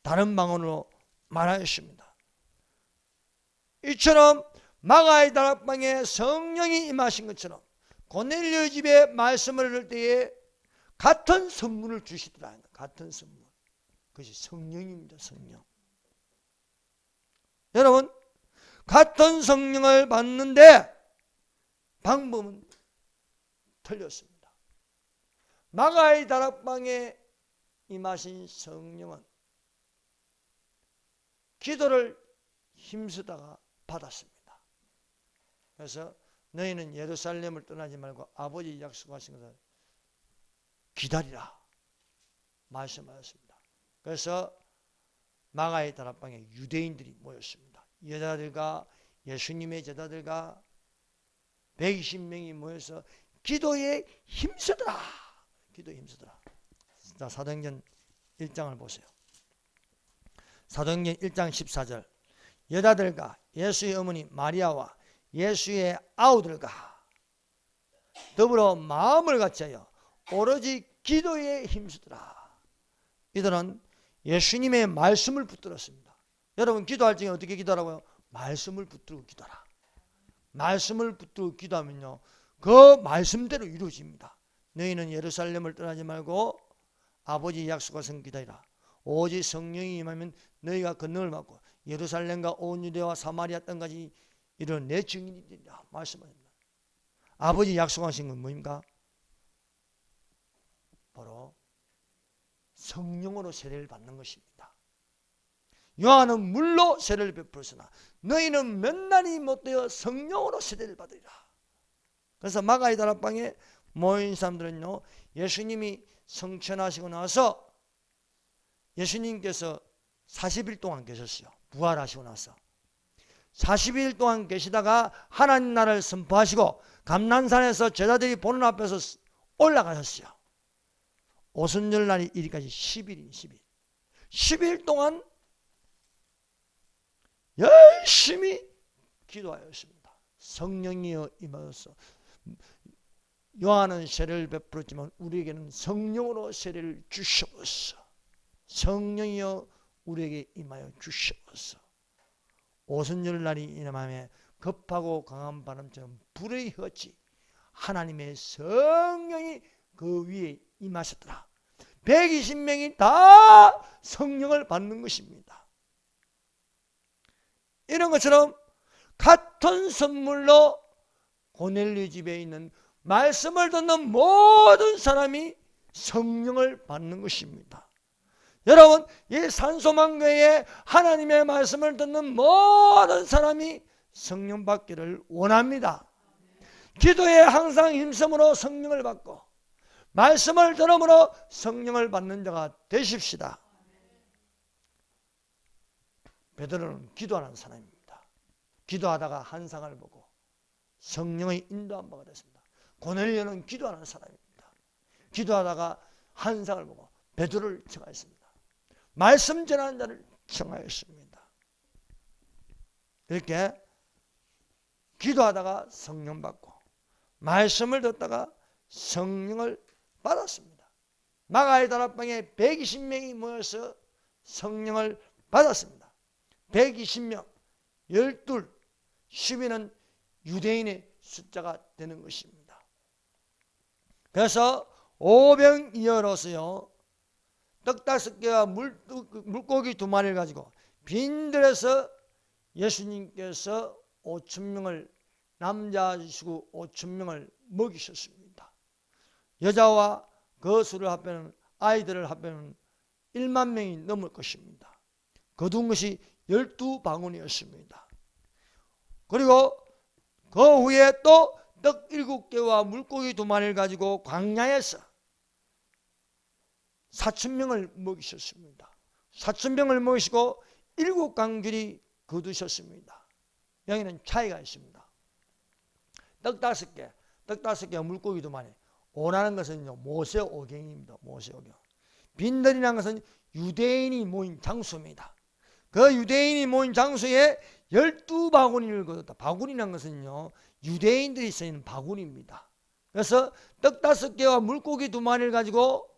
다른 방언으로 말하였습니다. 이처럼 마가의 다락방에 성령이 임하신 것처럼 고넬료 집에 말씀을 들을 때에 같은 선물을 주시더라. 같은 선물. 그것이 성령입니다. 성령. 여러분, 같은 성령을 받는데 방법은 틀렸습니다. 마가의 다락방에 임하신 성령은 기도를 힘쓰다가 받았습니다. 그래서 너희는 예루살렘을 떠나지 말고 아버지 약속하신 것을 기다리라 말씀하셨습니다. 그래서 마가의 다락방에 유대인들이 모였습니다. 여자들과 예수님의 제자들과 120명이 모여서 기도에 힘쓰더라. 기도에 힘쓰더라. 자, 사도행전 1장을 보세요. 사도행전 1장 14절. 여자들과 예수의 어머니 마리아와 예수의 아우들과 더불어 마음을 같이하여 오로지 기도에 힘쓰더라. 이들은 예수님의 말씀을 붙들었습니다. 여러분, 기도할 적에 어떻게 기도하라고요? 말씀을 붙들고 기도하라. 말씀을 붙들고 기도하면요, 그 말씀대로 이루어집니다. 너희는 예루살렘을 떠나지 말고 아버지 약속하신 기다리라. 오직 성령이 임하면 너희가 권능을 받고 예루살렘과 온 유대와 사마리아 땅까지 이런 내 증인이 되리라 말씀합니다. 아버지 약속하신 건 뭐입니까? 바로 성령으로 세례를 받는 것입니다. 요한은 물로 세례를 베풀었으나 너희는 몇 날이 못되어 성령으로 세례를 받으리라. 그래서 마가의 다락방에 모인 사람들은요, 예수님이 성천하시고 나서 예수님께서 40일 동안 계셨어요. 부활하시고 나서 40일 동안 계시다가 하나님 나라를 선포하시고 감난산에서 제자들이 보는 앞에서 올라가셨어요. 오순절 날이 이리까지 10일인 10일. 10일 동안 열심히 기도하였습니다. 성령이여 임하소서. 요한은 세례를 베풀었지만 우리에게는 성령으로 세례를 주시옵소서. 성령이여 우리에게 임하여 주시옵소서. 오순절 날이 임하며 급하고 강한 바람처럼 불의 혀치 하나님의 성령이 그 위에 임하셨더라. 120명이 다 성령을 받는 것입니다. 이런 것처럼 같은 선물로 고넬료 집에 있는 말씀을 듣는 모든 사람이 성령을 받는 것입니다. 여러분, 이 산소망교회에 하나님의 말씀을 듣는 모든 사람이 성령 받기를 원합니다. 기도에 항상 힘쓰므로 성령을 받고 말씀을 들음으로 성령을 받는 자가 되십시다. 베드로는 기도하는 사람입니다. 기도하다가 환상을 보고 성령의 인도한 바가 됐습니다. 고넬료는 기도하는 사람입니다. 기도하다가 환상을 보고 베드로를 청하였습니다. 말씀 전하는 자를 청하였습니다. 이렇게 기도하다가 성령 받고 말씀을 듣다가 성령을 받았습니다. 마가의 다락방에 120명이 모여서 성령을 받았습니다. 120명, 12, 10위는 유대인의 숫자가 되는 것입니다. 그래서 오병이어로서요, 떡 5개와 물고기 2마리를 가지고 빈들에서 예수님께서 5,000명을 남자 주시고 5,000명을 먹이셨습니다. 여자와 그 수를 합하면 아이들을 합하면 1만 명이 넘을 것입니다. 거둔 것이 12바구니였습니다. 그리고 그 후에 또 떡 7개와 물고기 2마리를 가지고 광야에서 4,000명을 먹이셨습니다. 4,000명을 먹이시고 7강줄이 거두셨습니다. 여기는 차이가 있습니다. 떡 5개, 떡 5개와 물고기 2마리. 오라는 것은요, 모세오경입니다. 모세오경. 빈들이라는 것은 유대인이 모인 장소입니다. 그 유대인이 모인 장소에 12바구니를 거뒀다. 바구니라는 것은요, 유대인들이 쓰는 바구니입니다. 그래서 떡 5개와 물고기 2마리를 가지고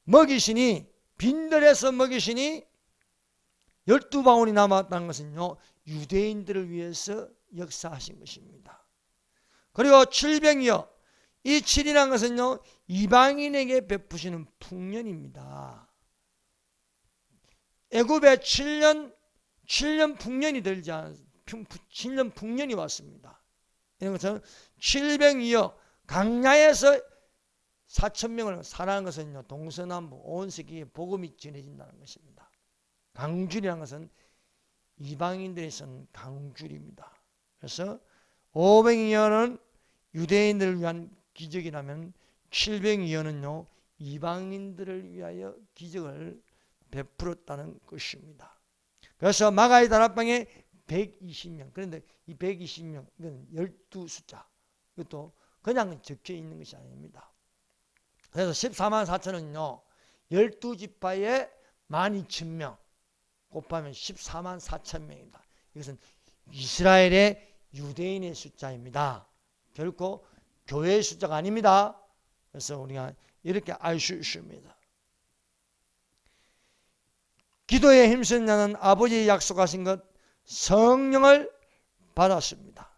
먹이시니, 빈들에서 먹이시니 12바구니 남았다는 것은요, 유대인들을 위해서 역사하신 것입니다. 그리고 7병이요, 이 7이라는 것은요, 이방인에게 베푸시는 풍년입니다. 애굽에 7년 7년 풍년이 들지 않 7년 풍년이 왔습니다. 이런 것은 700여 강야에서 4,000명을 살아가는 것은요, 동서남북 온 세계에 복음이 전해진다는 것입니다. 강줄이라는 것은 이방인들이 쓴 강줄입니다. 그래서 500여는 유대인들을 위한 기적이라면 700여는요 이방인들을 위하여 기적을 베풀었다는 것입니다. 그래서 마가의 다락방에 120명, 그런데 이 120명 이건 12숫자, 이것도 그냥 적혀 있는 것이 아닙니다. 그래서 14만 4천은요 12지파에 12,000명 곱하면 14만 4천 명입니다. 이것은 이스라엘의 유대인의 숫자입니다. 결코 교회의 숫자가 아닙니다. 그래서 우리가 이렇게 알 수 있습니다. 기도에 힘쓴 자는 아버지의 약속하신 것 성령을 받았습니다.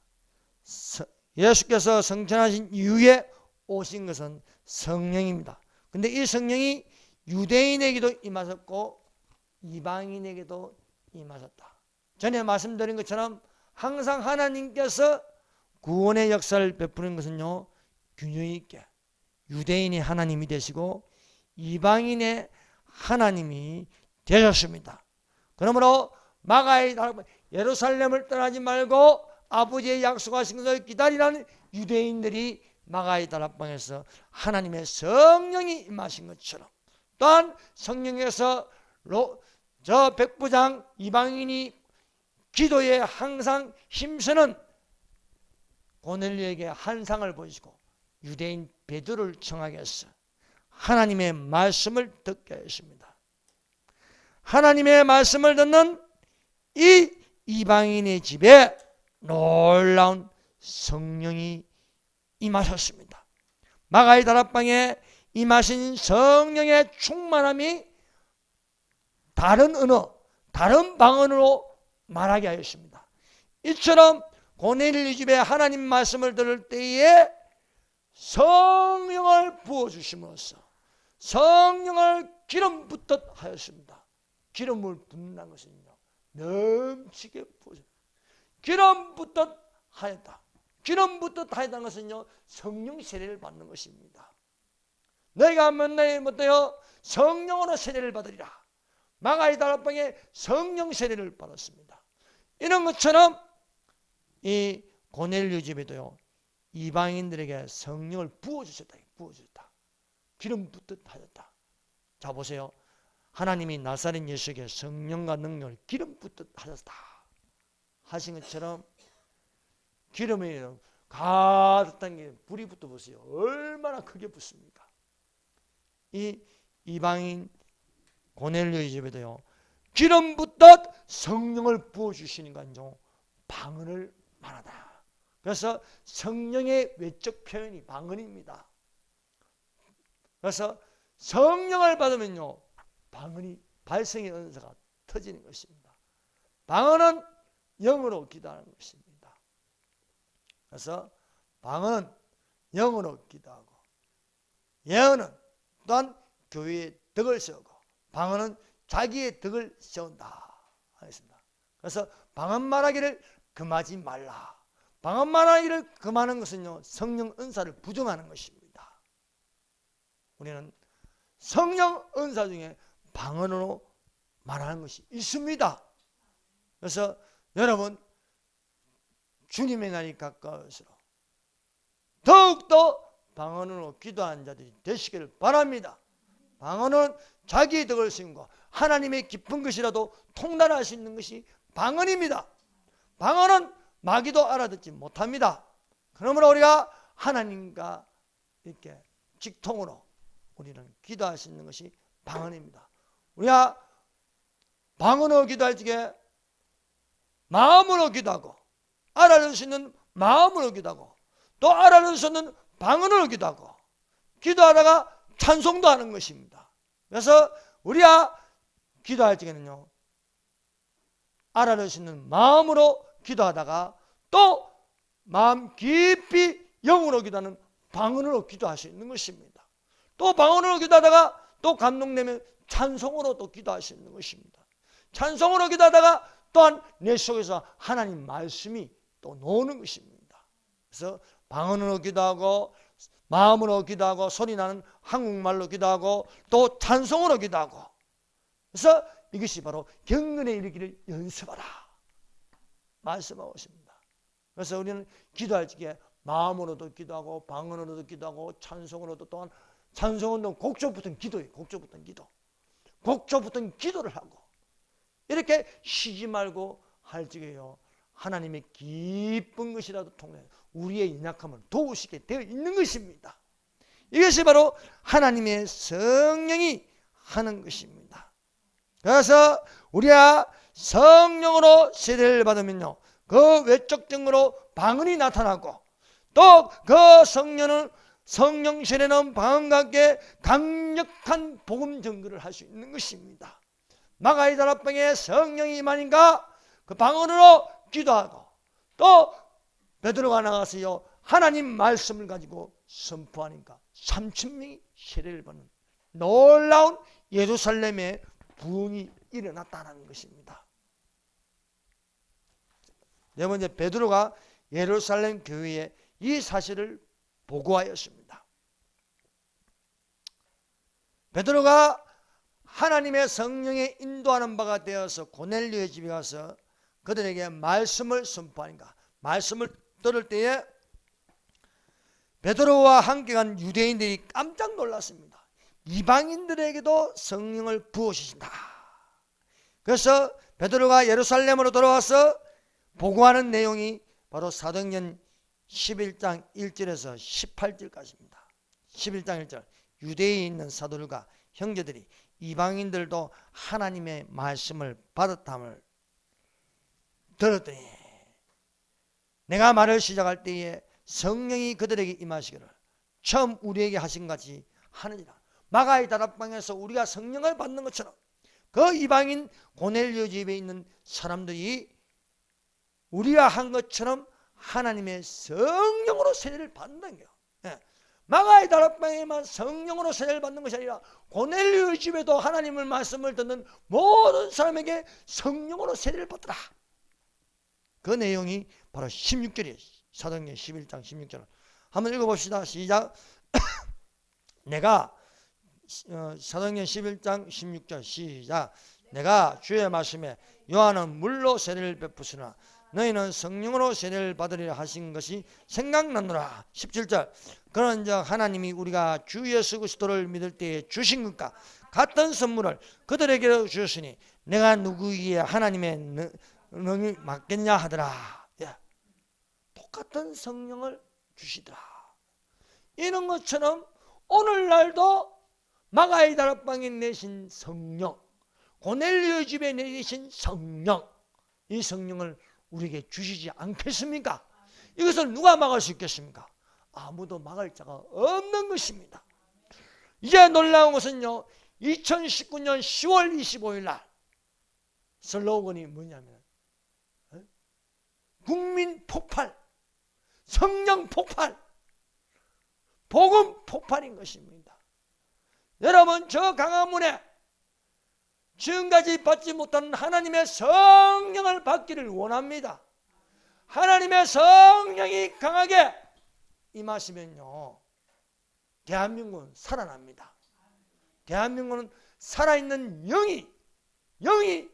예수께서 성천하신 이후에 오신 것은 성령입니다. 근데 이 성령이 유대인에게도 임하셨고 이방인에게도 임하셨다. 전에 말씀드린 것처럼 항상 하나님께서 구원의 역사를 베푸는 것은요 균형 있게 유대인이 하나님이 되시고 이방인의 하나님이 되셨습니다. 그러므로 마가의 예루살렘을 떠나지 말고 아버지의 약속하신 것을 기다리라는 유대인들이 마가의 다락방에서 하나님의 성령이 임하신 것처럼 또한 성령에서 저 백부장 이방인이 기도에 항상 힘쓰는 고넬료에게 환상을 보이시고 유대인 베드로를 청하게 해서 하나님의 말씀을 듣게 했습니다. 하나님의 말씀을 듣는 이 이방인의 집에 놀라운 성령이 임하셨습니다. 마가의 다락방에 임하신 성령의 충만함이 다른 언어, 다른 방언으로 말하게 하였습니다. 이처럼 고넬료 집에 하나님 말씀을 들을 때에 성령을 부어주심으로써 성령을 기름 붓듯 하였습니다. 기름을 붓는 것은요 넘치게 부어줍니다. 기름 붓듯 하였다. 기름 붓듯 하였다는 것은요 성령 세례를 받는 것입니다. 너희가 만나에 못하여 성령으로 세례를 받으리라. 마가의 다락방에 성령 세례를 받았습니다. 이런 것처럼 이 고넬료 집에도요 이방인들에게 성령을 부어주셨다. 부어주셨다. 기름 붓듯 하였다. 자 보세요. 하나님이 나사렛 예수에게 성령과 능력을 기름 붓듯 하셨다 하신 것처럼 기름이 가득 담긴 불이 붙어 보세요. 얼마나 크게 붙습니까? 이 이방인 고넬료의 집에도요 기름 붓듯 성령을 부어주시니까요 방언을 말하다. 그래서 성령의 외적 표현이 방언입니다. 그래서 성령을 받으면요 방언이 발성의 은사가 터지는 것입니다. 방언은 영으로 기도하는 것입니다. 그래서 방언은 영으로 기도하고 예언은 또한 교회의 덕을 세우고 방언은 자기의 덕을 세운다 하겠습니다. 그래서 방언 말하기를 금하지 말라. 방언 말하기를 금하는 것은요 성령 은사를 부정하는 것입니다. 우리는 성령 은사 중에 방언으로 말하는 것이 있습니다. 그래서 여러분 주님의 날이 가까울수록 더욱더 방언으로 기도하는 자들이 되시기를 바랍니다. 방언은 자기의 덕을 세우고 하나님의 깊은 것이라도 통달할 수 있는 것이 방언입니다. 방언은 마귀도 알아듣지 못합니다. 그러므로 우리가 하나님과 이렇게 직통으로 우리는 기도할 수 있는 것이 방언입니다. 우리가 방언으로 기도할 적에 마음으로 기도하고 알아들 수 있는 마음으로 기도하고 또 알아들 수 있는 방언으로 기도하고 기도하다가 찬송도 하는 것입니다. 그래서 우리가 기도할 적에는요 알아들 수 있는 마음으로 기도하다가 또 마음 깊이 영으로 기도하는 방언으로 기도할 수 있는 것입니다. 또 방언으로 기도하다가 또 감동되면 찬송으로 또 기도할 수 있는 것입니다. 찬송으로 기도하다가 또한 내 속에서 하나님 말씀이 또 나오는 것입니다. 그래서 방언으로 기도하고 마음으로 기도하고 소리나는 한국말로 기도하고 또 찬송으로 기도하고, 그래서 이것이 바로 경건에 이르기를 연습하라 말씀하고 있습니다. 그래서 우리는 기도할 적에 마음으로도 기도하고 방언으로도 기도하고 찬송으로도, 또한 찬송은 곡조 붙은 기도예요. 곡조 붙은 기도. 곡조 붙은 기도를 하고 이렇게 쉬지 말고 할 적에요, 하나님의 기쁜 것이라도 통해 우리의 연약함을 도우시게 되어 있는 것입니다. 이것이 바로 하나님의 성령이 하는 것입니다. 그래서 우리가 성령으로 세례를 받으면요, 그 외적 증거로 방언이 나타나고, 또 그 성령 세례는 방언과 함께 강력한 복음 증거를 할 수 있는 것입니다. 마가의 다락방에 성령이 임하니까 그 방언으로 기도하고, 또 베드로가 나가서요 하나님 말씀을 가지고 선포하니까 3,000명이 세례를 받는 놀라운 예루살렘의 부흥이 일어났다는 것입니다. 네 번째, 베드로가 예루살렘 교회에 이 사실을 보고하였습니다. 베드로가 하나님의 성령에 인도하는 바가 되어서 고넬료의 집에 가서 그들에게 말씀을 선포하니까, 말씀을 들을 때에 베드로와 함께 간 유대인들이 깜짝 놀랐습니다. 이방인들에게도 성령을 부어주신다. 그래서 베드로가 예루살렘으로 돌아와서 보고하는 내용이 바로 사도행전 11장 1절에서 18절까지입니다. 11장 1절, 유대에 있는 사도들과 형제들이 이방인들도 하나님의 말씀을 받았함을 들었더니 내가 말을 시작할 때에 성령이 그들에게 임하시기를 처음 우리에게 하신 같이 하느니라. 마가의 다락방에서 우리가 성령을 받는 것처럼 그 이방인 고넬료 집에 있는 사람들이 우리가 한 것처럼 하나님의 성령으로 세례를 받는 거예요. 마가의 다락방에만 성령으로 세례를 받는 것이 아니라 고넬료 집에도 하나님의 말씀을 듣는 모든 사람에게 성령으로 세례를 받더라. 그 내용이 바로 16절이에요. 사도행전 11장 16절 한번 읽어봅시다. 시작. 내가 사도행전 11장 16절 시작. 내가 주의 말씀에 요한은 물로 세례를 베푸시나 너희는 성령으로 세례를 받으리라 하신 것이 생각나노라. 17절 그런즉 하나님이 우리가 주 예수 그리스도를 믿을 때에 주신 것과 같은 선물을 그들에게 주셨으니 내가 누구에게 하나님의 능이 맞겠냐 하더라. 똑같은 성령을 주시더라. 이런 것처럼 오늘날도 마가의 다락방에 내신 성령, 고넬료 집에 내신 성령, 이 성령을 우리에게 주시지 않겠습니까? 이것을 누가 막을 수 있겠습니까? 아무도 막을 자가 없는 것입니다. 이제 놀라운 것은요, 2019년 10월 25일 날 슬로건이 뭐냐면 국민 폭발, 성령 폭발, 복음 폭발인 것입니다. 여러분, 저 강화문에 지금까지 받지 못한 하나님의 성령을 받기를 원합니다. 하나님의 성령이 강하게 임하시면요, 대한민국은 살아납니다. 대한민국은 살아있는 영이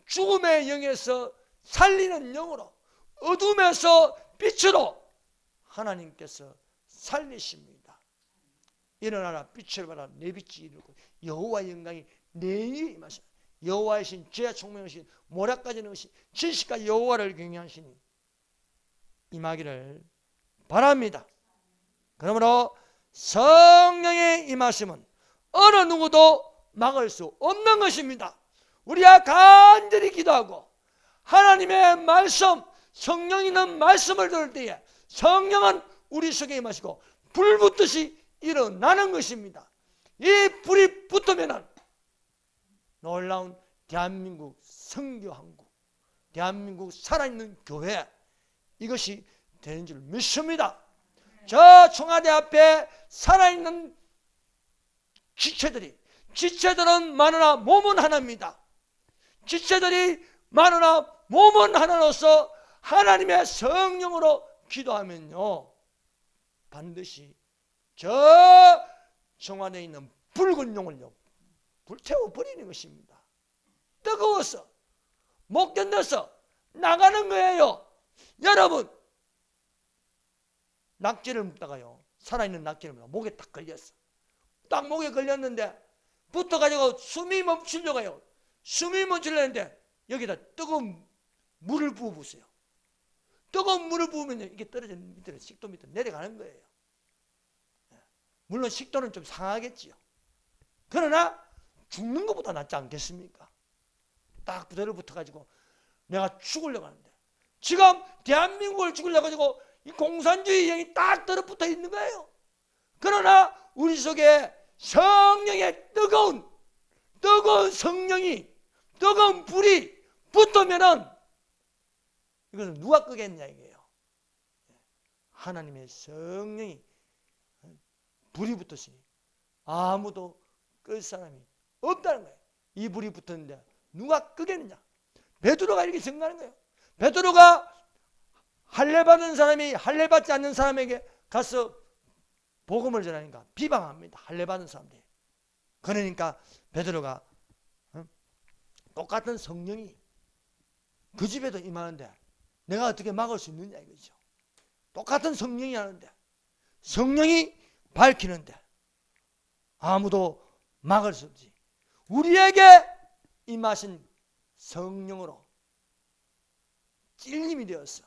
죽음의 영에서 살리는 영으로, 어둠에서 빛으로 하나님께서 살리십니다. 일어나라, 빛을 봐라, 내 빛이 이르고 여호와의 영광이 내 위에 임하십니다. 여호와의 신, 죄와 총명의 신, 모략까지 넣으신 지식과 여호와를 경외하시니 임하기를 바랍니다. 그러므로 성령의 임하심은 어느 누구도 막을 수 없는 것입니다. 우리가 간절히 기도하고 하나님의 말씀, 성령 있는 말씀을 들을 때에 성령은 우리 속에 임하시고 불 붙듯이 일어나는 것입니다. 이 불이 붙으면 놀라운 대한민국 선교한국, 대한민국 살아있는 교회, 이것이 되는 줄 믿습니다. 저 청와대 앞에 살아있는 지체들은 많으나 몸은 하나입니다. 지체들이 많으나 몸은 하나로서 하나님의 성령으로 기도하면요, 반드시 저 정안에 있는 붉은 용을요 불태워버리는 것입니다. 뜨거워서 못 견뎌서 나가는 거예요. 여러분, 낙지를 먹다가요, 살아있는 낙지를 먹다가 목에 딱 걸렸어. 딱 목에 걸렸는데 붙어가지고 숨이 멈추려고 해요. 숨이 멈추려는데 여기다 뜨거운 물을 부어보세요. 뜨거운 물을 부으면 이게 떨어져 밑으로, 식도 밑으로 내려가는 거예요. 물론 식도는 좀 상하겠지요. 그러나 죽는 것보다 낫지 않겠습니까? 딱 부대를 붙어가지고 내가 죽으려고 하는데, 지금 대한민국을 죽으려고 가지고 이 공산주의 영이 딱 들어붙어 있는 거예요. 그러나 우리 속에 성령의 뜨거운 성령이, 뜨거운 불이 붙으면은 이것은 누가 끄겠냐 이게요. 하나님의 성령이 불이 붙으시니 아무도 끌 사람이 없다는 거예요. 이 불이 붙었는데 누가 끄겠느냐. 베드로가 이렇게 생각하는 거예요. 베드로가 할례 받은 사람이 할례 받지 않는 사람에게 가서 복음을 전하니까 비방합니다. 할례 받은 사람들이. 그러니까 베드로가 똑같은 성령이 그 집에도 임하는데 내가 어떻게 막을 수 있느냐 이거죠. 똑같은 성령이 하는데, 성령이 밝히는데 아무도 막을 수 없지. 우리에게 임하신 성령으로 찔림이 되었어.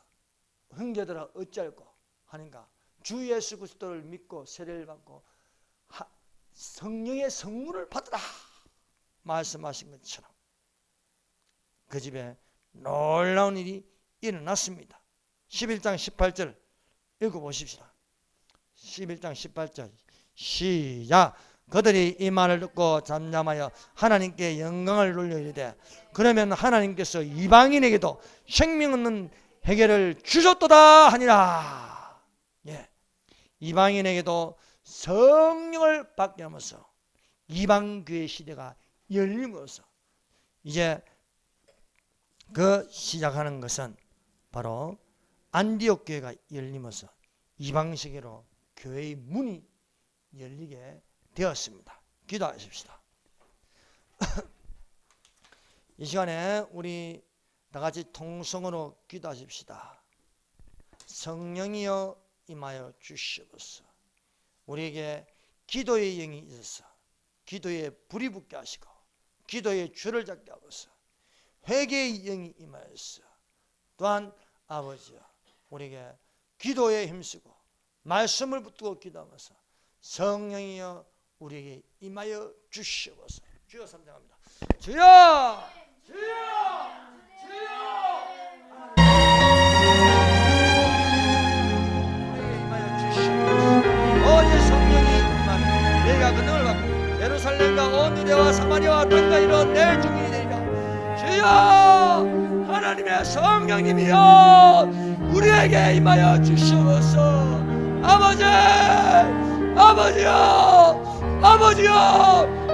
형제들아 어찌할꼬 하니까 주 예수 그리스도를 믿고 세례를 받고 성령의 성물을 받으라 말씀하신 것처럼 그 집에 놀라운 일이 일어났습니다. 11장 18절 읽어보십시다. 11장 18절 시작. 그들이 이 말을 듣고 잠잠하여 하나님께 영광을 돌려 이르되, 그러면 하나님께서 이방인에게도 생명 없는 해결을 주셨도다 하니라. 예, 이방인에게도 성령을 받게 하면서 이방교회 시대가 열림으로써 이제 그 시작하는 것은 바로 안디옥 교회가 열리면서 이방세계로 교회의 문이 열리게 되었습니다. 기도하십시다. 이 시간에 우리 다같이 통성으로 기도하십시다. 성령이여 임하여 주시옵소서. 우리에게 기도의 영이 있어서 기도에 불이 붙게 하시고 기도의 줄을 잡게 하소서. 회개의 영이 임하여서 또한 아버지여 우리에게 기도에 힘쓰고 말씀을 붙들고 기도하면서 성령이여 우리에게 임하여 주시옵소서. 주여 삼장합니다. 주여! 주여! 주여! 우리에게 임하여 주시옵소서. 어제 성령이 임하면 내가 그 능을 받고 예루살렘과 온 유대와 사마리아와 땅과 이런 내 증인이 되리라. 주여! 하나님의 성령님이여 우리에게 임하여 주시옵소서. 아버지! 아버지여! 아버지여!